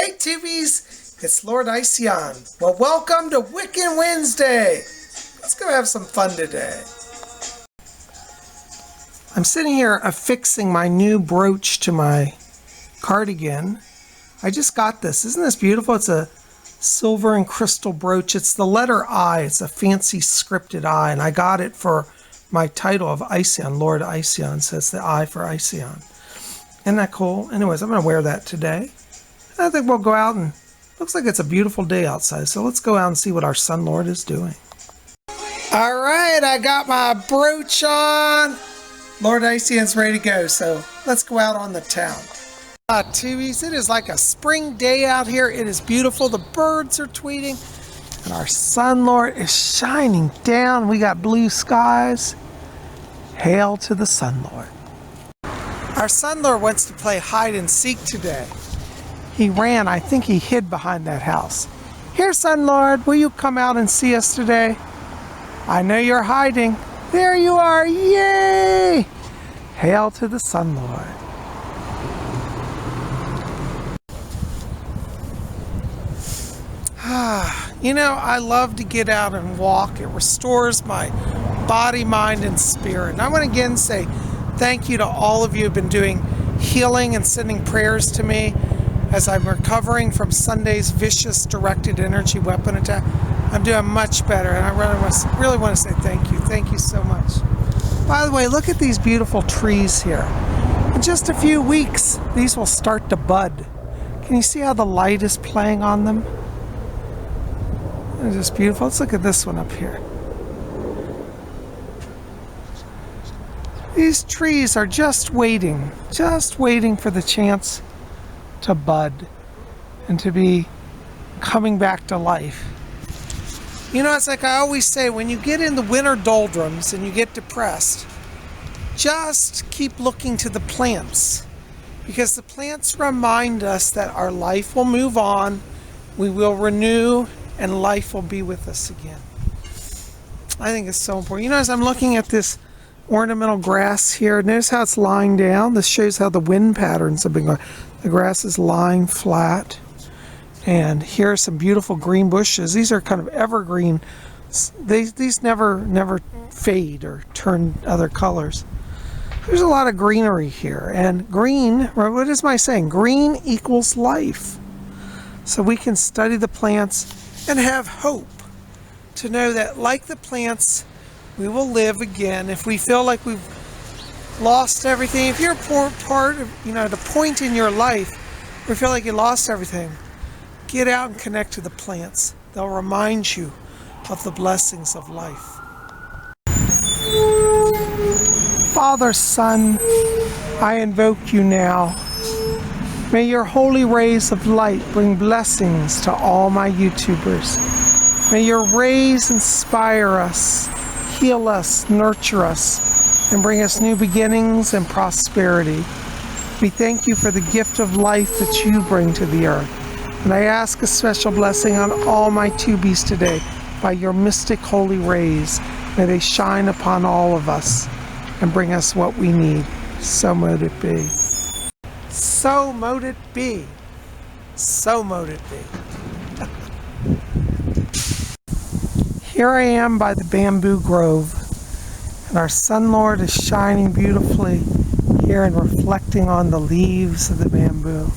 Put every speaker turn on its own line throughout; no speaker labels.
Hey Tubies, it's Lord Ision. Well, welcome to Wiccan Wednesday. Let's go have some fun today. I'm sitting here affixing my new brooch to my cardigan. I just got this. Isn't this beautiful? It's a silver and crystal brooch. It's the letter I. It's a fancy scripted I, and I got it for my title of Ision, Lord Ision, says the I for Ision. Isn't that cool? Anyways, I'm going to wear that today. I think we'll go out and looks like it's a beautiful day outside. So let's go out and see what our Sun Lord is doing. All right, I got my brooch on. Lord Ision's ready to go. So let's go out on the town. Tubies, it is like a spring day out here. It is beautiful. The birds are tweeting. And our Sun Lord is shining down. We got blue skies. Hail to the Sun Lord. Our Sun Lord wants to play hide and seek today. He ran. I think he hid behind that house. Here, Sun Lord, will you come out and see us today? I know you're hiding. There you are. Yay! Hail to the Sun Lord. You know, I love to get out and walk. It restores my body, mind, and spirit. And I want to again say thank you to all of you who have been doing healing and sending prayers to me as I'm recovering from Sunday's vicious directed energy weapon attack. I'm doing much better, and I really want to say thank you. Thank you so much. By the way, look at these beautiful trees here. In just a few weeks, these will start to bud. Can you see how the light is playing on them? It's just beautiful. Let's look at this one up here. These trees are just waiting for the chance to bud and to be coming back to life. You know, it's like I always say, when you get in the winter doldrums and you get depressed, just keep looking to the plants, because the plants remind us that our life will move on, we will renew, and life will be with us again. I think it's so important. You know, as I'm looking at this ornamental grass here, notice how it's lying down. This shows how the wind patterns have been going. The grass is lying flat, and here are some beautiful green bushes. These are kind of evergreen. These never fade or turn other colors. There's a lot of greenery here, and green, what is my saying? Green equals life. So we can study the plants and have hope to know that, like the plants, we will live again. If we feel like we've lost everything, if you're part of, the point in your life where you feel like you lost everything, get out and connect to the plants. They'll remind you of the blessings of life. Father, Son, I invoke you now. May your holy rays of light bring blessings to all my YouTubers. May your rays inspire us, heal us, nurture us, and bring us new beginnings and prosperity. We thank you for the gift of life that you bring to the earth. And I ask a special blessing on all my tubies today by your mystic holy rays. May they shine upon all of us and bring us what we need. So mote it be. So mote it be. So mote it be. Here I am by the bamboo grove, and our Sun Lord is shining beautifully here and reflecting on the leaves of the bamboo.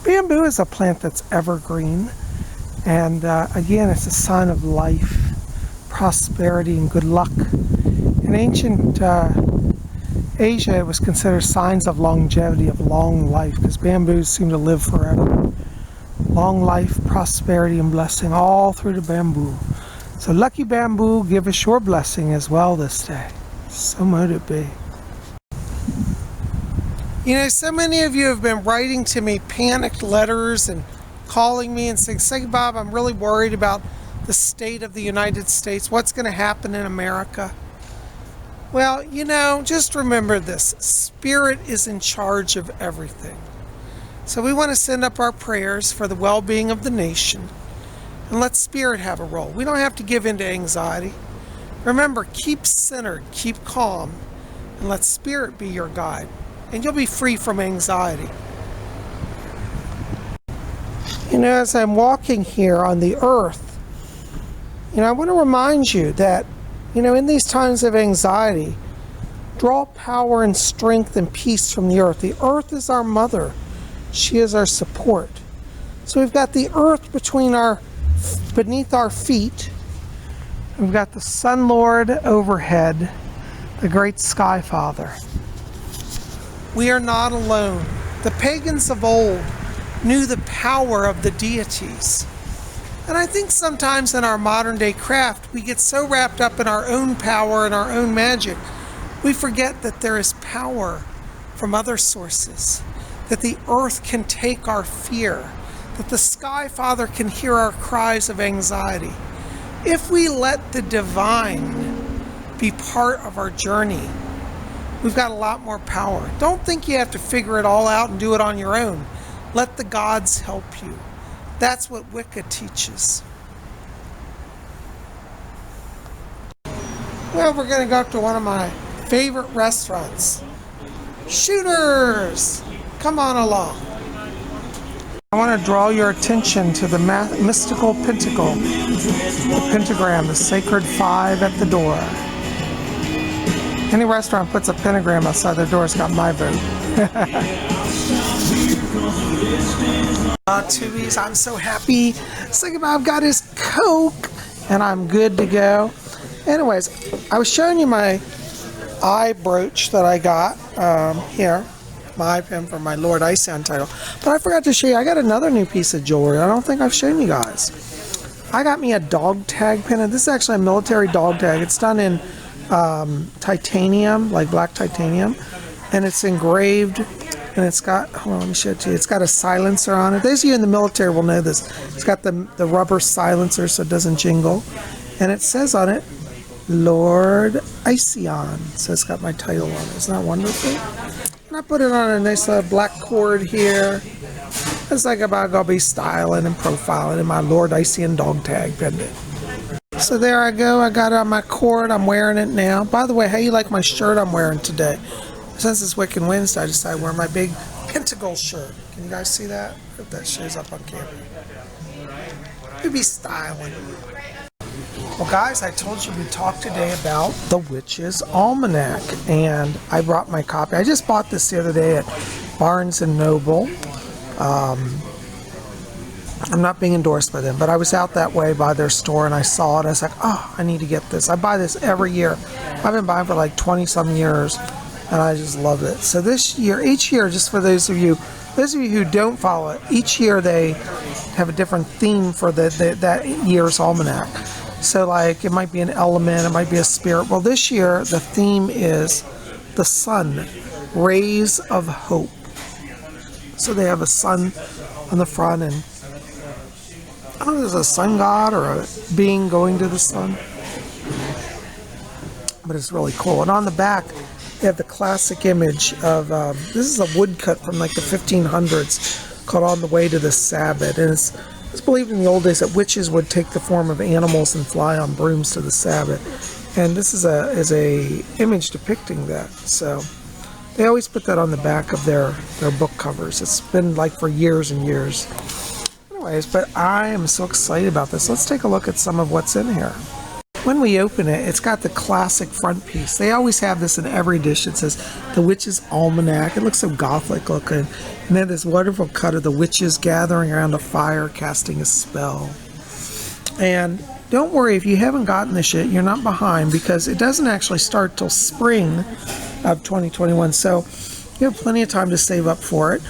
Bamboo is a plant that's evergreen, and again, it's a sign of life, prosperity, and good luck. In ancient Asia, it was considered signs of longevity, of long life, because bamboos seem to live forever. Long life, prosperity, and blessing all through the bamboo. So lucky bamboo, give us your blessing as well this day. So mote it be. You know, so many of you have been writing to me panicked letters and calling me and saying, "Say, Bob, I'm really worried about the state of the United States. What's going to happen in America?" Well, just remember this. Spirit is in charge of everything. So we want to send up our prayers for the well-being of the nation. And let Spirit have a role. We don't have to give in to anxiety. Remember, keep centered, keep calm, and let Spirit be your guide. And you'll be free from anxiety. You know, as I'm walking here on the earth, you know, I want to remind you that, you know, in these times of anxiety, draw power and strength and peace from the earth. The earth is our mother. She is our support. So we've got the earth beneath our feet. We've got the Sun Lord overhead, the great Sky Father. We are not alone. The pagans of old knew the power of the deities. And I think sometimes in our modern day craft, we get so wrapped up in our own power and our own magic, we forget that there is power from other sources, that the earth can take our fear, that the Sky Father can hear our cries of anxiety. If we let the divine be part of our journey, we've got a lot more power. Don't think you have to figure it all out and do it on your own. Let the gods help you. That's what Wicca teaches. Well, we're going to go up to one of my favorite restaurants. Shooters! Come on along. I want to draw your attention to the mystical pentacle, the pentagram, the sacred 5 at the door. Any restaurant puts a pentagram outside their door has got my vote. Tubies, I'm so happy. PsychicBob got his Coke, and I'm good to go. Anyways, I was showing you my eye brooch that I got here. My eye pin for my Lord Ision title. But I forgot to show you, I got another new piece of jewelry. I don't think I've shown you guys. I got me a dog tag pin, and this is actually a military dog tag. It's done in titanium, like black titanium, and it's engraved, and it's got, hold on, let me show it to you. It's got a silencer on it. Those of you in the military will know this. It's got the rubber silencer so it doesn't jingle, and it says on it, Lord Ision. So it's got my title on it. Isn't that wonderful? And I put it on a nice black cord here. It's like about I'll be styling and profiling in my Lord Ision dog tag pendant. So there I go. I got it on my cord. I'm wearing it now. By the way, how you like my shirt I'm wearing today? Since it's Wiccan Wednesday, I decided to wear my big pentacle shirt. Can you guys see that? I hope that shows up on camera. You'd be styling. Well, guys, I told you we'd talk today about the Witches Almanac, and I brought my copy. I just bought this the other day at Barnes & Noble. I'm not being endorsed by them, but I was out that way by their store, and I saw it. I was like, oh, I need to get this. I buy this every year. I've been buying for like 20-some years, and I just love it. So this year, each year, just for those of you who don't follow it, each year they have a different theme for that year's almanac. So like it might be an element, it might be a spirit. Well, this year the theme is the sun, rays of hope. So they have a sun on the front, and I don't know if there's a sun god or a being going to the sun, but it's really cool. And on the back they have the classic image of this is a woodcut from like the 1500s called On the Way to the Sabbath, and it's believed in the old days that witches would take the form of animals and fly on brooms to the Sabbath, and this is a image depicting that. So they always put that on the back of their book covers. It's been like for years and years. Anyways, but I am so excited about this. Let's take a look at some of what's in here. When we open it, it's got the classic front piece. They always have this in every edition. It says the Witches Almanac. It looks so gothic looking. And then this wonderful cut of the witches gathering around a fire casting a spell. And don't worry, if you haven't gotten this yet, you're not behind, because it doesn't actually start till spring of 2021. So you have plenty of time to save up for it,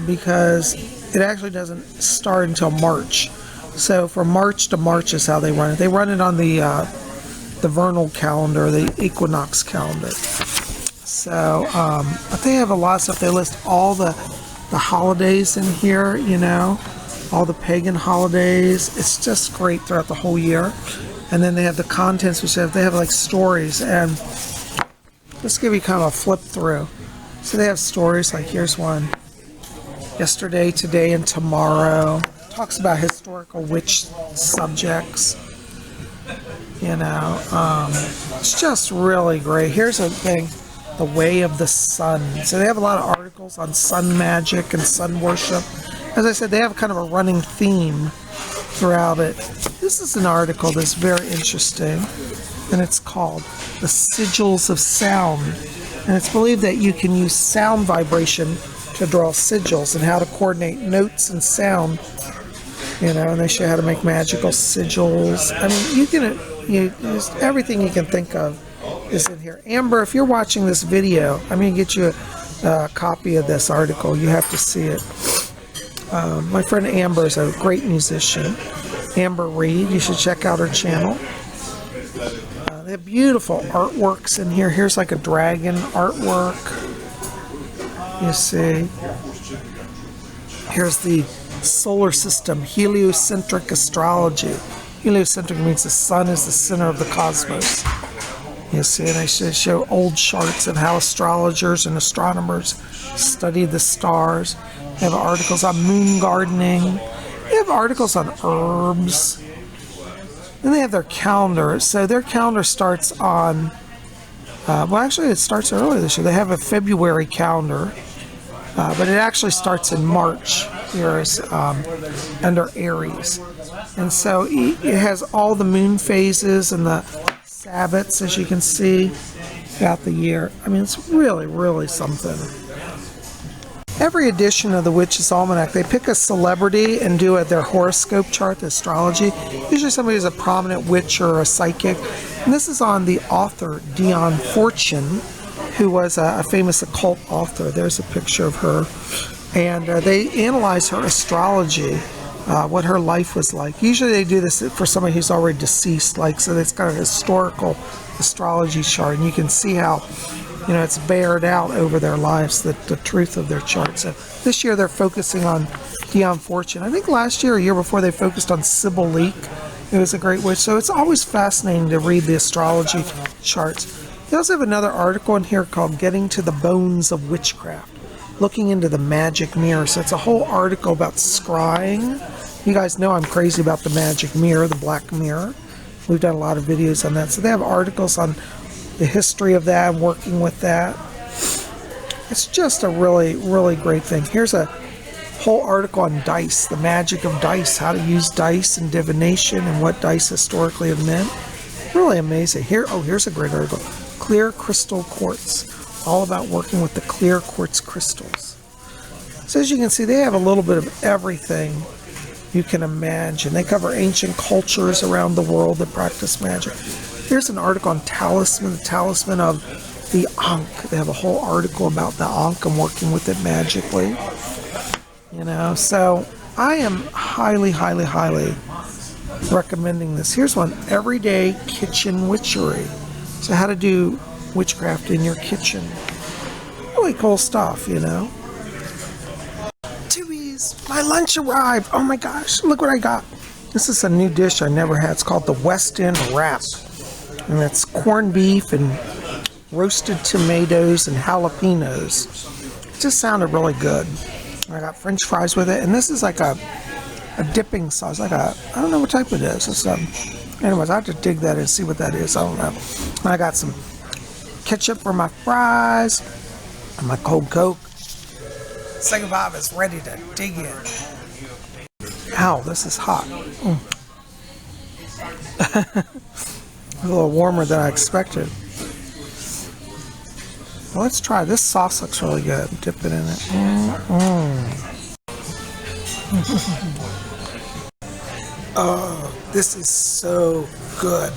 because it actually doesn't start until March. So from March to March is how they run it. They run it on the vernal calendar, the equinox calendar. So, but they have a lot of stuff. They list all the holidays in here, you know, all the pagan holidays. It's just great throughout the whole year. And then they have the contents, which they have like stories. And let's give you kind of a flip through. So they have stories like, here's one. Yesterday, today, and tomorrow. Talks about historical witch subjects. You know, it's just really great. Here's a thing, the way of the sun. So they have a lot of articles on sun magic and sun worship. as I said, they have kind of a running theme throughout it. This is an article that's very interesting, and it's called The Sigils of Sound. And it's believed that you can use sound vibration to draw sigils and how to coordinate notes and sound. You know, and they show how to make magical sigils. I mean, just everything you can think of is in here. Amber, if you're watching this video, I'm going to get you a copy of this article. You have to see it. My friend Amber is a great musician. Amber Reed, you should check out her channel. They have beautiful artworks in here. Here's like a dragon artwork. You see. Here's the solar system, heliocentric astrology. Heliocentric means the sun is the center of the cosmos. You see, and they show old charts of how astrologers and astronomers study the stars. They have articles on moon gardening. They have articles on herbs. Then they have their calendar. So their calendar starts on, well, actually it starts early this year. They have a February calendar, but it actually starts in March. Here's under Aries. And so it has all the moon phases and the Sabbats, as you can see, throughout the year. I mean, it's really, really something. Every edition of the Witches Almanac, they pick a celebrity and do their horoscope chart, the astrology. Usually somebody who's a prominent witch or a psychic. And this is on the author, Dion Fortune, who was a famous occult author. There's a picture of her. And they analyze her astrology, what her life was like. Usually they do this for somebody who's already deceased, like, so it's kind of a historical astrology chart. And you can see how, you know, it's bared out over their lives, the truth of their chart. So this year they're focusing on Dion Fortune. I think last year or year before they focused on Sybil Leek, who was a great witch. So it's always fascinating to read the astrology charts. They also have another article in here called Getting to the Bones of Witchcraft, looking into the magic mirror. So it's a whole article about scrying. You guys know I'm crazy about the magic mirror, the black mirror. We've done a lot of videos on that. So they have articles on the history of that and working with that. It's just a really, really great thing. Here's a whole article on dice, the magic of dice, how to use dice and divination and what dice historically have meant. Really amazing. Here's a great article. Clear crystal quartz. All about working with the clear quartz crystals. So as you can see, they have a little bit of everything you can imagine. They cover ancient cultures around the world that practice magic. Here's an article on talisman, the talisman of the Ankh. They have a whole article about the Ankh and working with it magically. You know, so I am highly, highly, highly recommending this. Here's one, Everyday Kitchen Witchery. So how to do witchcraft in your kitchen. Really cool stuff, you know. Tubies, my lunch arrived. Oh my gosh, look what I got. This is a new dish I never had. It's called the West End Wrap. And it's corned beef and roasted tomatoes and jalapenos. It just sounded really good. I got French fries with it, and this is like a dipping sauce. Like I don't know what type it is. It's anyways, I have to dig that and see what that is. I don't know. And I got some ketchup for my fries and my cold Coke. PsychicBob is ready to dig in. Ow, this is hot. A little warmer than I expected. Well, let's try. This sauce looks really good. Dip it in it. Oh, this is so good.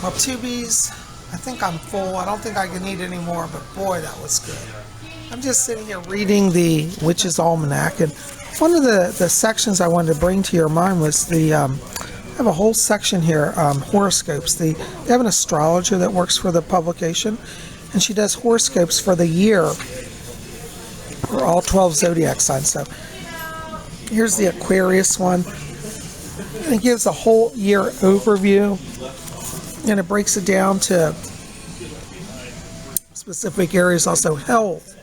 Well, Tubies, I think I'm full. I don't think I can eat any more, but boy, that was good. I'm just sitting here reading the Witches Almanac, and one of the sections I wanted to bring to your mind was the I have a whole section here, horoscopes. They have an astrologer that works for the publication, and she does horoscopes for the year for all 12 zodiac signs. So here's the Aquarius one. And it gives a whole year overview, and it breaks it down to specific areas, also health,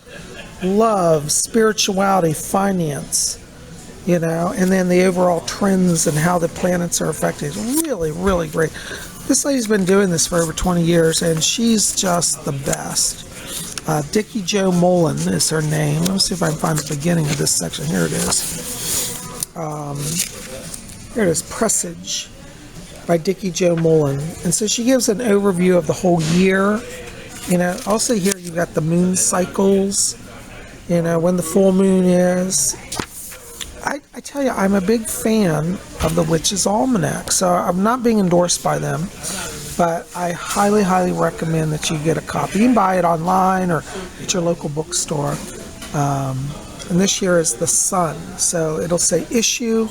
love, spirituality, finance, you know, and then the overall trends and how the planets are affected. Really, really great. This lady's been doing this for over 20 years, and she's just the best. Dickie Jo Mullen is her name. Let me see if I can find the beginning of this section. Here it is. Here it is, Presage by Dickie Jo Mullen. And so she gives an overview of the whole year. You know, also here you got the moon cycles, you know, when the full moon is. I tell you, I'm a big fan of the Witches Almanac, so I'm not being endorsed by them, but I highly, highly recommend that you get a copy. You can buy it online or at your local bookstore. And this year is the sun, so it'll say issue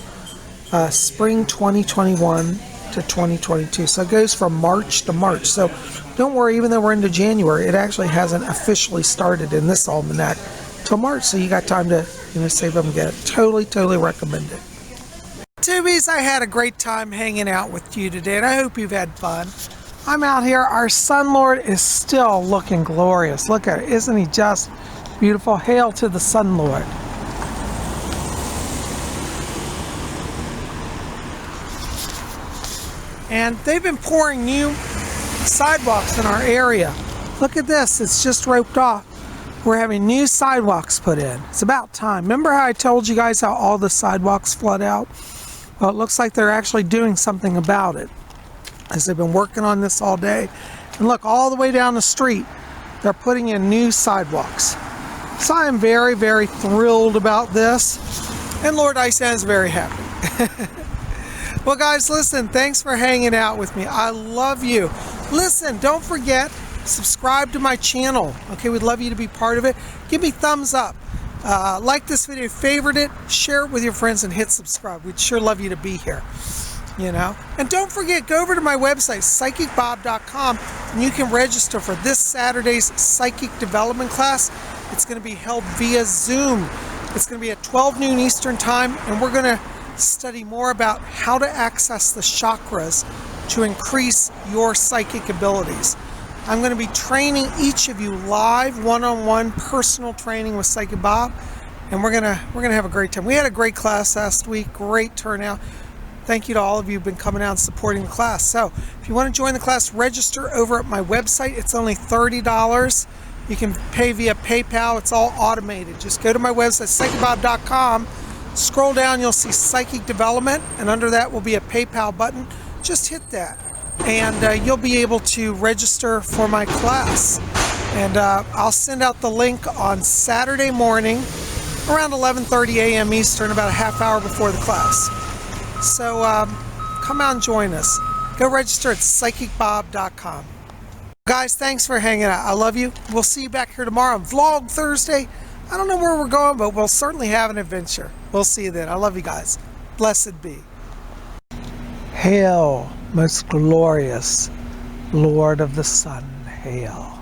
spring 2021 to 2022. So it goes from March to March. So don't worry, even though we're into January, it actually hasn't officially started in this almanac till March, so you got time to, you know, save up and get it. Totally, totally recommend it. Tubies, I had a great time hanging out with you today, and I hope you've had fun. I'm out here. Our Sun Lord is still looking glorious. Look at it. Isn't he just beautiful? Hail to the Sun Lord. And they've been pouring new sidewalks in our area. Look at this. It's just roped off. We're having new sidewalks put in. It's about time. Remember how I told you guys how all the sidewalks flood out? Well, it looks like they're actually doing something about it, as they've been working on this all day. And look, all the way down the street, they're putting in new sidewalks. So I am very, very thrilled about this. And Lord Ision is very happy. Well, guys, listen, thanks for hanging out with me. I love you. Listen, don't forget, subscribe to my channel. Okay, we'd love you to be part of it. Give me thumbs up. Like this video, favorite it, share it with your friends, and hit subscribe. We'd sure love you to be here. You know, and don't forget, go over to my website, PsychicBob.com, and you can register for this Saturday's psychic development class. It's going to be held via Zoom. It's going to be at 12 noon Eastern time, and we're going to study more about how to access the chakras to increase your psychic abilities. I'm going to be training each of you live, one-on-one personal training with Psychic Bob, and we're gonna have a great time. We had a great class last week, great turnout. Thank you to all of you who've been coming out and supporting the class. So if you want to join the class, register over at my website. It's only $30. You can pay via PayPal. It's all automated. Just go to my website, PsychicBob.com. Scroll down, you'll see Psychic Development, and under that will be a PayPal button. Just hit that, and you'll be able to register for my class. And I'll send out the link on Saturday morning around 11:30 a.m. Eastern, about a half hour before the class. So come out and join us. Go register at PsychicBob.com. Guys, thanks for hanging out. I love you. We'll see you back here tomorrow on Vlog Thursday. I don't know where we're going, but we'll certainly have an adventure. We'll see you then. I love you guys. Blessed be. Hail, most glorious Lord of the Sun. Hail.